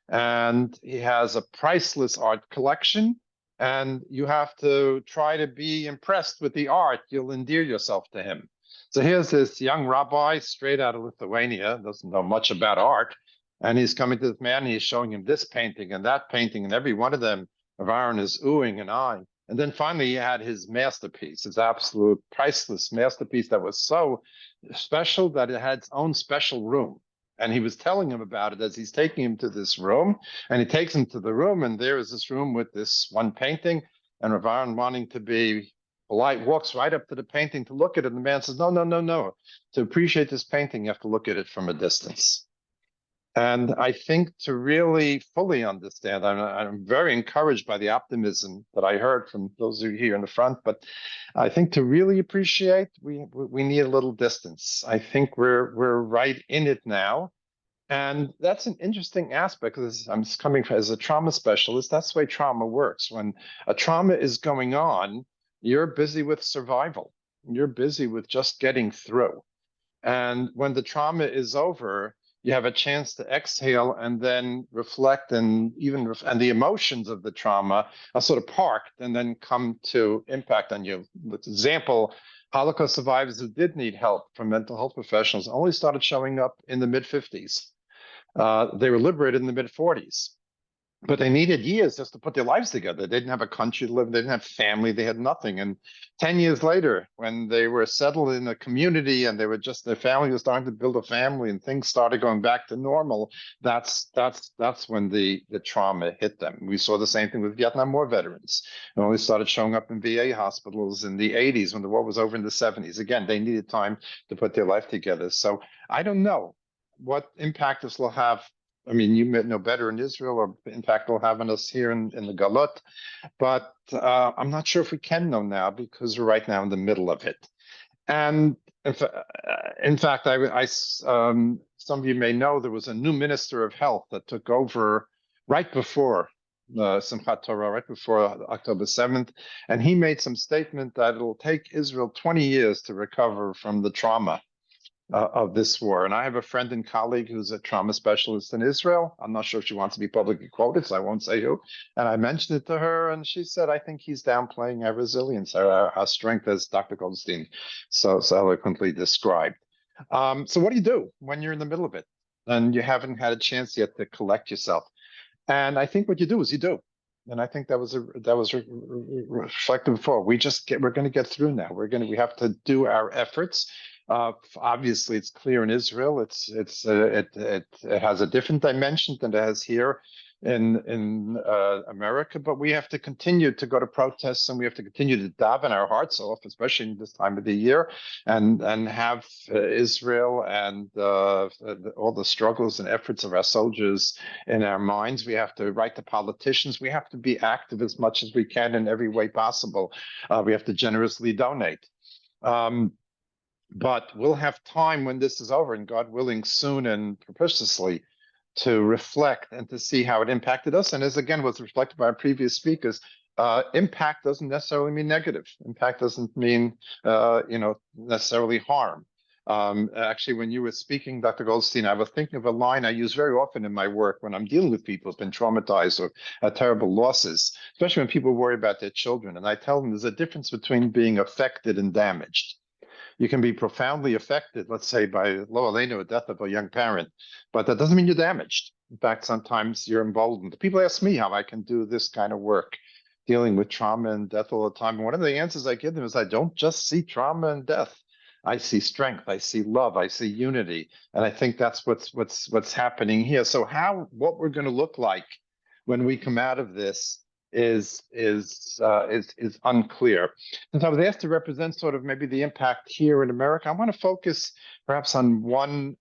and he has a priceless art collection, and you have to try to be impressed with the art. You'll endear yourself to him. So here's this young rabbi straight out of Lithuania, doesn't know much about art, and he's coming to this man, and he's showing him this painting and that painting, and every one of them of Aaron is oohing and eyeing. And then finally, he had his masterpiece, his absolute priceless masterpiece that was so special that it had its own special room. And he was telling him about it as he's taking him to this room. And he takes him to the room, and there is this room with this one painting. And Rav Aaron, wanting to be polite, walks right up to the painting to look at it. And the man says, no, no, no, no. To appreciate this painting, you have to look at it from a distance. And I think to really fully understand, I'm very encouraged by the optimism that I heard from those of you here in the front, but I think to really appreciate, we need a little distance. I think we're right in it now. And that's an interesting aspect, because I'm coming as a trauma specialist. That's the way trauma works. When a trauma is going on, you're busy with survival. You're busy with just getting through. And when the trauma is over, you have a chance to exhale and then reflect, and the emotions of the trauma are sort of parked and then come to impact on you. For example, Holocaust survivors who did need help from mental health professionals only started showing up in the mid-50s. They were liberated in the mid-40s. But they needed years just to put their lives together. They didn't have a country to live in, they didn't have family, they had nothing. And 10 years later, when they were settled in a community and their family was starting to build a family and things started going back to normal, that's when the trauma hit them. We saw the same thing with Vietnam War veterans. They only started showing up in VA hospitals in the 80s when the war was over in the 70s. Again, they needed time to put their life together. So I don't know what impact this will have. I mean, you know better in Israel, or impact will have on us here in the Galot, but I'm not sure if we can know now, because we're right now in the middle of it. And in fact, some of you may know there was a new minister of health that took over right before Simchat Torah, right before October 7th, and he made some statement that it'll take Israel 20 years to recover from the trauma of this war. And I have a friend and colleague who's a trauma specialist in Israel. I'm not sure if she wants to be publicly quoted, so I won't say who. And I mentioned it to her, and she said, I think he's downplaying our resilience, our strength, as Dr. Goldstein so eloquently described. So what do you do when you're in the middle of it and you haven't had a chance yet to collect yourself? And I think what you do is you do. And I think that was reflected before. We're going to get through now. We have to do our efforts. Obviously, it's clear in Israel. It has a different dimension than it has here in America. But we have to continue to go to protests, and we have to continue to daven our hearts off, especially in this time of the year, and have Israel and all the struggles and efforts of our soldiers in our minds. We have to write to politicians. We have to be active as much as we can in every way possible. We have to generously donate. But we'll have time when this is over, and God willing, soon and propitiously, to reflect and to see how it impacted us. And as again was reflected by our previous speakers, impact doesn't necessarily mean negative. Impact doesn't mean necessarily harm. Actually, when you were speaking, Dr. Goldstein, I was thinking of a line I use very often in my work when I'm dealing with people who've been traumatized or terrible losses, especially when people worry about their children. And I tell them there's a difference between being affected and damaged. You can be profoundly affected, let's say, by lo aleinu, a death of a young parent, but that doesn't mean you're damaged. In fact, sometimes you're emboldened. People ask me how I can do this kind of work, dealing with trauma and death all the time. And one of the answers I give them is I don't just see trauma and death. I see strength, I see love, I see unity, and I think that's what's happening here. So what we're going to look like when we come out of this is unclear. Since I was asked to represent sort of maybe the impact here in America, I want to focus perhaps on one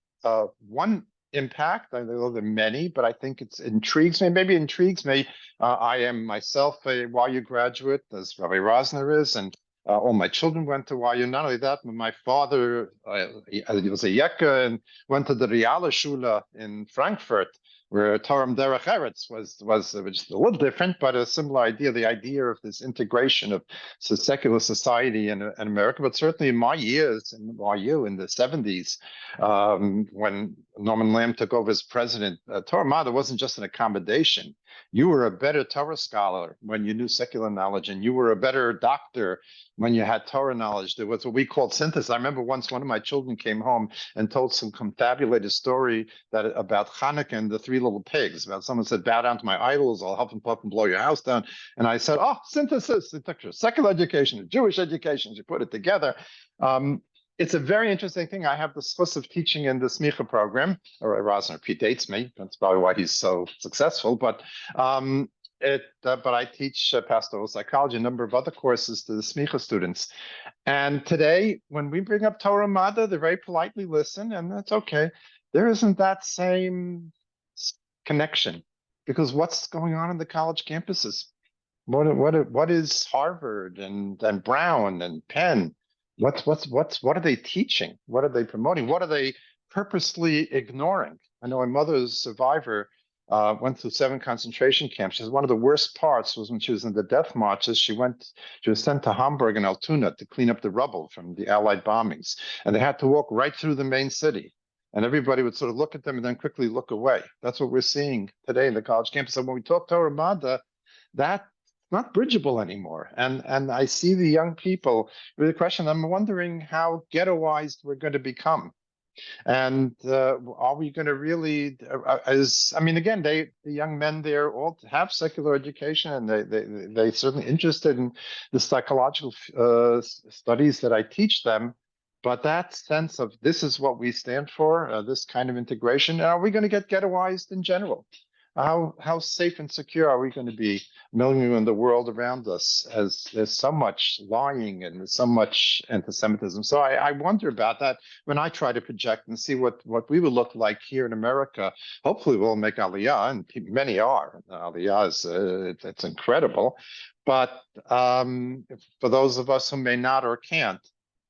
impact. I know there are many, but I think it intrigues me. Maybe intrigues me. I am myself a YU graduate, as Rabbi Rosner is, and all my children went to YU. Not only that, but my father was a Yekka and went to the Reale Schule in Frankfurt, where Torah Derech Eretz was which is a little different, but a similar idea, the idea of this integration of secular society in America. But certainly in my years in YU in the 70s, when Norman Lamb took over as president, Torah Mada wasn't just an accommodation. You were a better Torah scholar when you knew secular knowledge, and you were a better doctor when you had Torah knowledge. There was what we called synthesis. I remember once one of my children came home and told some confabulated story about Hanukkah and the three little pigs, about someone said, bow down to my idols, I'll help and puff and blow your house down. And I said, oh, synthesis, secular education, Jewish education, you put it together. It's a very interesting thing. I have the schus of teaching in the Smicha program, or Rosner predates me. That's probably why he's so successful. But I teach pastoral psychology, a number of other courses to the Smicha students. And today, when we bring up Torah Mada, they very politely listen, and that's okay. There isn't that same connection, because what's going on in the college campuses? What is Harvard and Brown and Penn? What are they teaching? What are they promoting? What are they purposely ignoring? I know my mother's survivor went through 7 concentration camps. She said one of the worst parts was when she was in the death marches. She was sent to Hamburg and Altoona to clean up the rubble from the Allied bombings, and they had to walk right through the main city. And everybody would sort of look at them and then quickly look away. That's what we're seeing today in the college campus. And when we talk Torah Mada, that's not bridgeable anymore. And I see the young people with the question. I'm wondering how ghettoized we're going to become. And are we going to really, again, the young men there all have secular education, and they're certainly interested in the psychological studies that I teach them. But that sense of this is what we stand for, this kind of integration, are we going to get ghettoized in general? How safe and secure are we going to be milling in the world around us, as there's so much lying and so much anti-Semitism? So I wonder about that when I try to project and see what we will look like here in America. Hopefully we'll make Aliyah, and many are. Aliyah is it's incredible. But for those of us who may not or can't,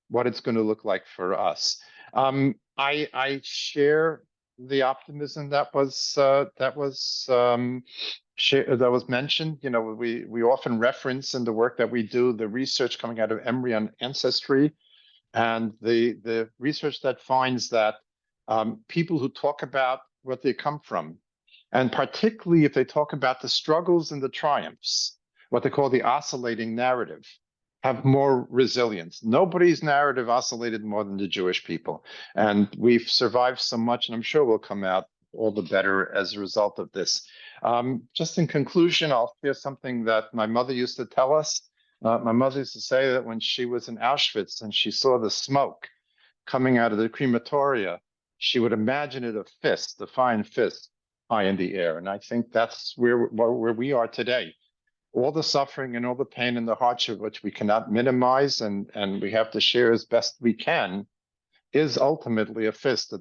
what it's going to look like for us. I share the optimism that was mentioned. You know, we often reference in the work that we do the research coming out of Emory on ancestry, and the research that finds that people who talk about what they come from, and particularly if they talk about the struggles and the triumphs, what they call the oscillating narrative, have more resilience. Nobody's narrative oscillated more than the Jewish people. And we've survived so much, and I'm sure we'll come out all the better as a result of this. Just in conclusion, I'll share something that my mother used to tell us. My mother used to say that when she was in Auschwitz and she saw the smoke coming out of the crematoria, she would imagine it a fine fist high in the air. And I think that's where we are today. All the suffering and all the pain and the hardship, which we cannot minimize and we have to share as best we can, is ultimately a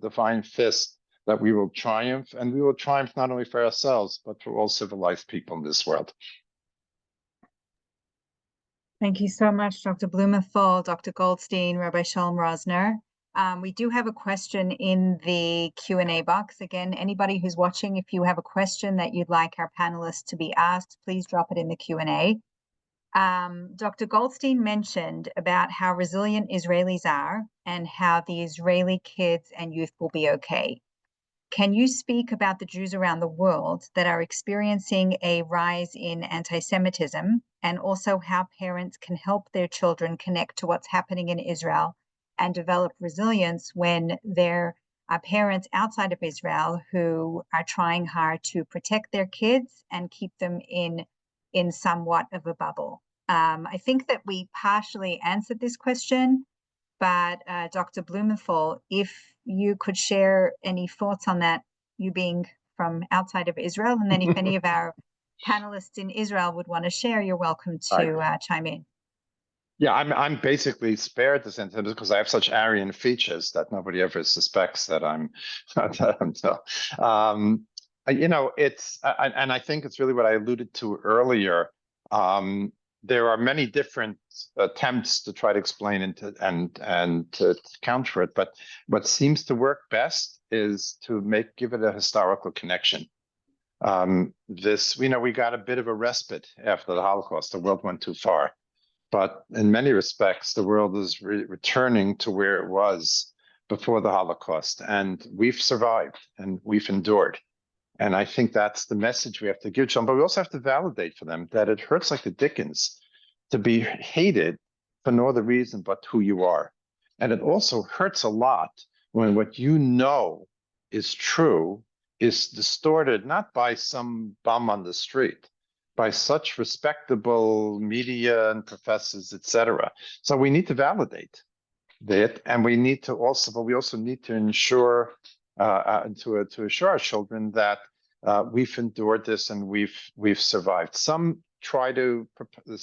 divine fist that we will triumph. And we will triumph not only for ourselves, but for all civilized people in this world. Thank you so much, Dr. Blumenthal, Dr. Goldstein, Rabbi Shalom Rosner. We do have a question in the Q&A box. Again, anybody who's watching, if you have a question that you'd like our panelists to be asked, please drop it in the Q&A. Dr. Goldstein mentioned about how resilient Israelis are and how the Israeli kids and youth will be okay. Can you speak about the Jews around the world that are experiencing a rise in anti-Semitism, and also how parents can help their children connect to what's happening in Israel and develop resilience when there are parents outside of Israel who are trying hard to protect their kids and keep them in somewhat of a bubble. I think that we partially answered this question, but Dr. Blumenthal, if you could share any thoughts on that, you being from outside of Israel, and then if any of our panelists in Israel would want to share, you're welcome to chime in. Yeah, I'm basically spared this incident because I have such Aryan features that nobody ever suspects that I'm. You know, and I think it's really what I alluded to earlier. There are many different attempts to try to explain and to counter it, but what seems to work best is to give it a historical connection. We got a bit of a respite after the Holocaust. The world went too far. But in many respects, the world is returning to where it was before the Holocaust. And we've survived and we've endured. And I think that's the message we have to give to them. But we also have to validate for them that it hurts like the dickens to be hated for no other reason but who you are. And it also hurts a lot when what you know is true is distorted, not by some bum on the street, by such respectable media and professors, etc. So we need to validate that, and we need to also, but we also need to ensure to assure our children that we've endured this and we've survived. Some try to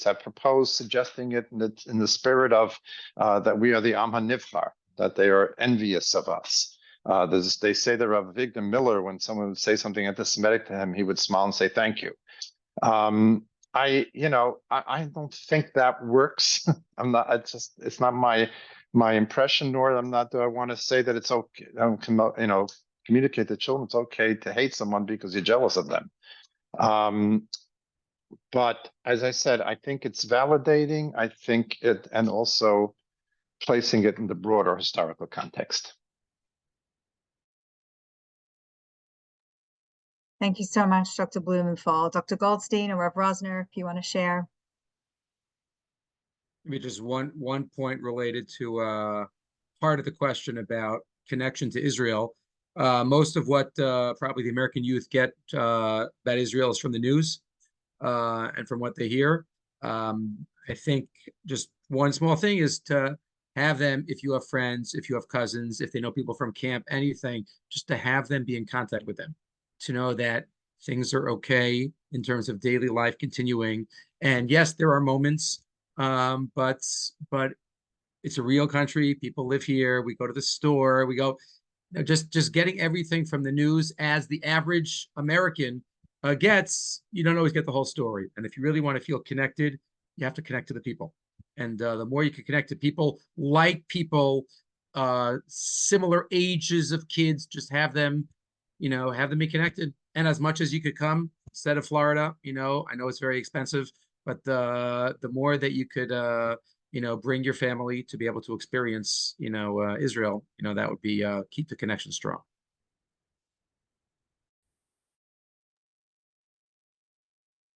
have proposed suggesting it in the spirit of that we are the Am HaNivchar, that they are envious of us. They say that Rav Avigdor Miller, when someone would say something anti-Semitic to him, he would smile and say thank you. I don't think that works. It's not my impression, nor do I want to say that it's okay. Communicate to children it's okay to hate someone because you're jealous of them. But as I said, I think it's validating. I think and also placing it in the broader historical context. Thank you so much, Dr. Blumenthal. Dr. Goldstein or Rev Rosner, if you want to share. Maybe just one point related to part of the question about connection to Israel. Most of what probably the American youth get about Israel is from the news and from what they hear. I think just one small thing is to have them, if you have friends, if you have cousins, if they know people from camp, anything, just to have them be in contact with them, to know that things are okay in terms of daily life continuing. And yes, there are moments, but it's a real country. People live here. We go to the store. We go, just getting everything from the news as the average American gets. You don't always get the whole story. And if you really want to feel connected, you have to connect to the people. And the more you can connect to people, like people, similar ages of kids, just have them be connected. And as much as you could come instead of Florida, I know it's very expensive, but the more that you could, bring your family to be able to experience, Israel, that would be keep the connection strong.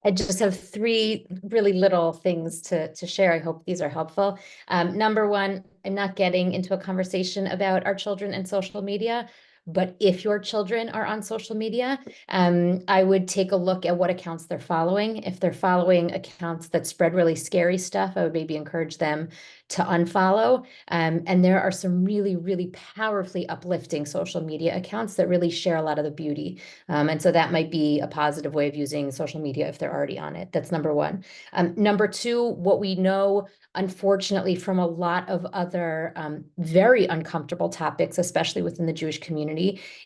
I just have 3 really little things to share. I hope these are helpful. Number one, I'm not getting into a conversation about our children and social media. But if your children are on social media, I would take a look at what accounts they're following. If they're following accounts that spread really scary stuff, I would maybe encourage them to unfollow. And there are some really, really powerfully uplifting social media accounts that really share a lot of the beauty. And so that might be a positive way of using social media if they're already on it. That's number one. Number two, what we know, unfortunately, from a lot of other very uncomfortable topics, especially within the Jewish community,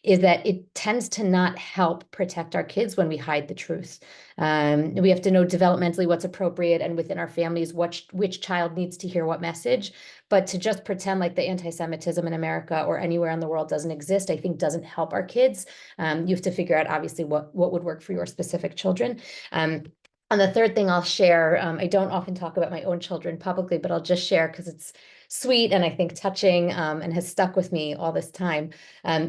is that it tends to not help protect our kids when we hide the truth. We have to know developmentally what's appropriate and within our families, which child needs to hear what message. But to just pretend like the anti-Semitism in America or anywhere in the world doesn't exist, I think doesn't help our kids. You have to figure out, obviously, what would work for your specific children. And the third thing I'll share, I don't often talk about my own children publicly, but I'll just share because it's sweet and I think touching and has stuck with me all this time.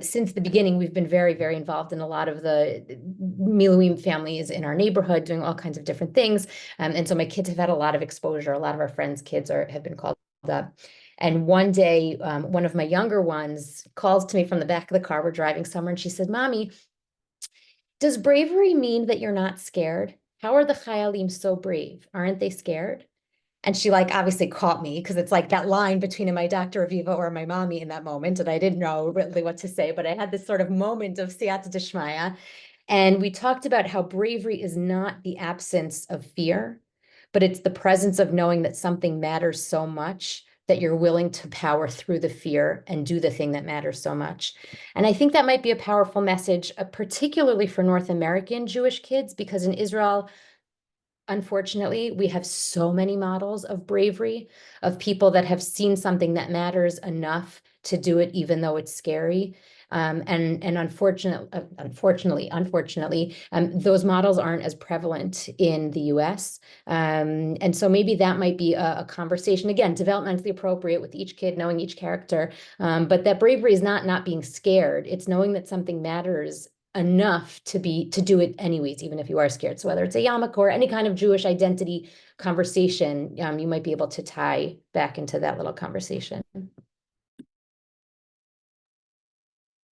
Since the beginning, we've been very, very involved in a lot of the Miluim families in our neighborhood, doing all kinds of different things. And so my kids have had a lot of exposure. A lot of our friends' kids have been called up. And one day, one of my younger ones calls to me from the back of the car. We're driving somewhere, and she said, "Mommy, does bravery mean that you're not scared? How are the Chayalim so brave? Aren't they scared?" And she like obviously caught me because it's like that line between am I Dr. Aviva or my mommy in that moment. And I didn't know really what to say, but I had this sort of moment of siyata d'shmaya. And we talked about how bravery is not the absence of fear, but it's the presence of knowing that something matters so much that you're willing to power through the fear and do the thing that matters so much. And I think that might be a powerful message, particularly for North American Jewish kids, because in Israel, unfortunately, we have so many models of bravery, of people that have seen something that matters enough to do it, even though it's scary. And unfortunately, those models aren't as prevalent in the US. And so maybe that might be a conversation, again, developmentally appropriate with each kid, knowing each character. But that bravery is not being scared. It's knowing that something matters enough to do it anyways, even if you are scared. So whether it's a yarmulke or any kind of Jewish identity conversation, you might be able to tie back into that little conversation.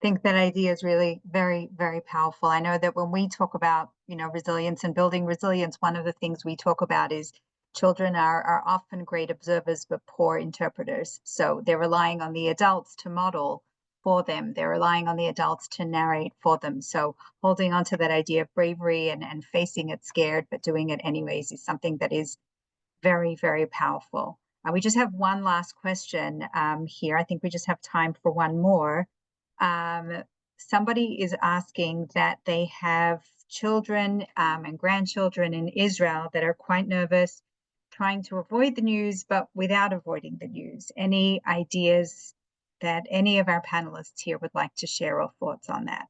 I think that idea is really very, very powerful. I know that when we talk about, resilience and building resilience, one of the things we talk about is children are often great observers, but poor interpreters. So they're relying on the adults to model for them. They're relying on the adults to narrate for them. So holding on to that idea of bravery and facing it scared, but doing it anyways is something that is very, very powerful. We just have one last question here. I think we just have time for one more. Somebody is asking that they have children and grandchildren in Israel that are quite nervous, trying to avoid the news, but without avoiding the news. Any ideas that any of our panelists here would like to share or thoughts on that?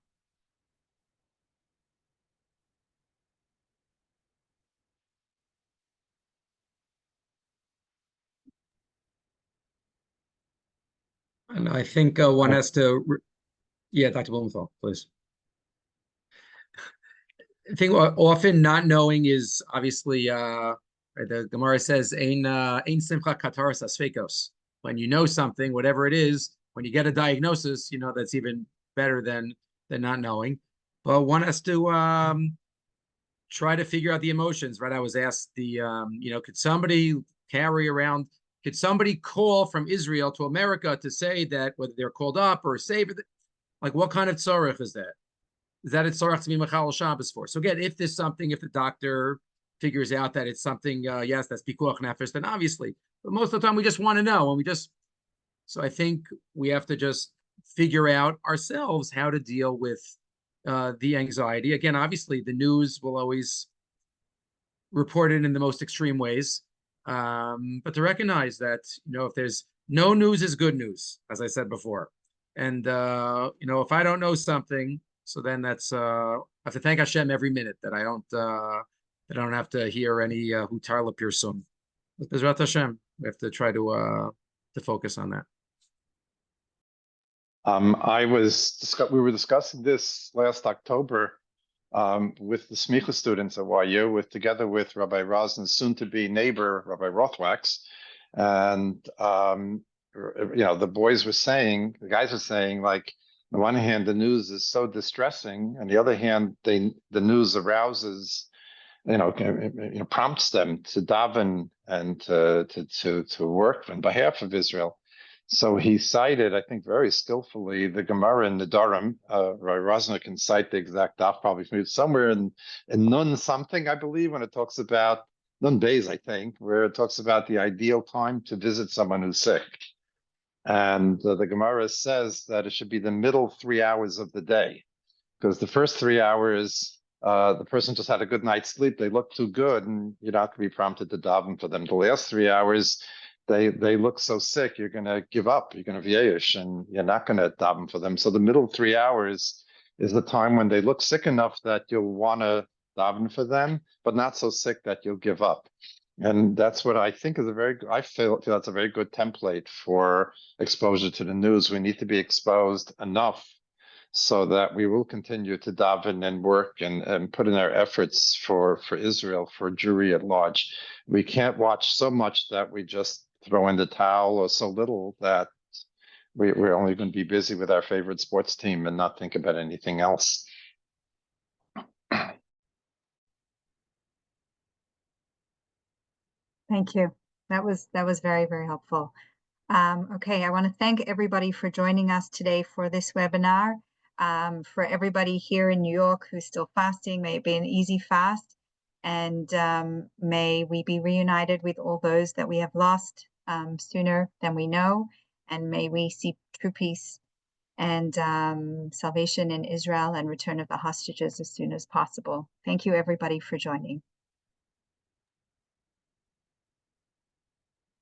And I think one has to, yeah, Dr. Blumenthal, please. I think often not knowing is obviously, the Gemara says, "Ein simcha kataras asfekos." When you know something, whatever it is, when you get a diagnosis, that's even better than not knowing. But one has to try to figure out the emotions, right? I was asked could somebody could somebody call from Israel to America to say that whether they're called up or saved, like what kind of tzorech is that? Is that it's tzorech to be machal Shabbos for? So again, if there's something, if the doctor figures out that it's something, yes, that's pikuach nefesh, then obviously. But most of the time, we just want to know, and so I think we have to just figure out ourselves how to deal with the anxiety. Again, obviously, the news will always report it in the most extreme ways, but to recognize that if there's no news is good news, as I said before, and if I don't know something, so then that's I have to thank Hashem every minute that I don't have to hear any hutar l'pirsum. Bezrat Hashem, we have to try to focus on that. We were discussing this last October with the smicha students at YU, together with Rabbi Rosner's soon-to-be neighbor, Rabbi Rothwax, and the guys were saying, like, on the one hand, the news is so distressing, on the other hand, the news arouses, prompts them to daven and to work on behalf of Israel. So he cited, I think very skillfully, the Gemara in the Durham. Rabbi Rosner can cite the exact daf probably from somewhere in Nun something, I believe, when it talks about Nun Beis, I think, where it talks about the ideal time to visit someone who's sick. And the Gemara says that it should be the middle 3 hours of the day, because the first 3 hours, the person just had a good night's sleep, they look too good, and you're not going to be prompted to daven for them. The last 3 hours, they look so sick, you're going to give up, you're going to v'yesh, and you're not going to daven for them. So the middle 3 hours is the time when they look sick enough that you'll want to daven for them, but not so sick that you'll give up. And that's what I think is I feel that's a very good template for exposure to the news. We need to be exposed enough so that we will continue to daven and work and put in our efforts for Israel, for Jewry at large. We can't watch so much that we just throw in the towel or so little that we're only going to be busy with our favorite sports team and not think about anything else. Thank you. That was very, very helpful. Okay, I want to thank everybody for joining us today for this webinar. For everybody here in New York who's still fasting, may it be an easy fast, and may we be reunited with all those that we have lost sooner than we know, and may we see true peace and salvation in Israel and return of the hostages as soon as possible. Thank you, everybody, for joining.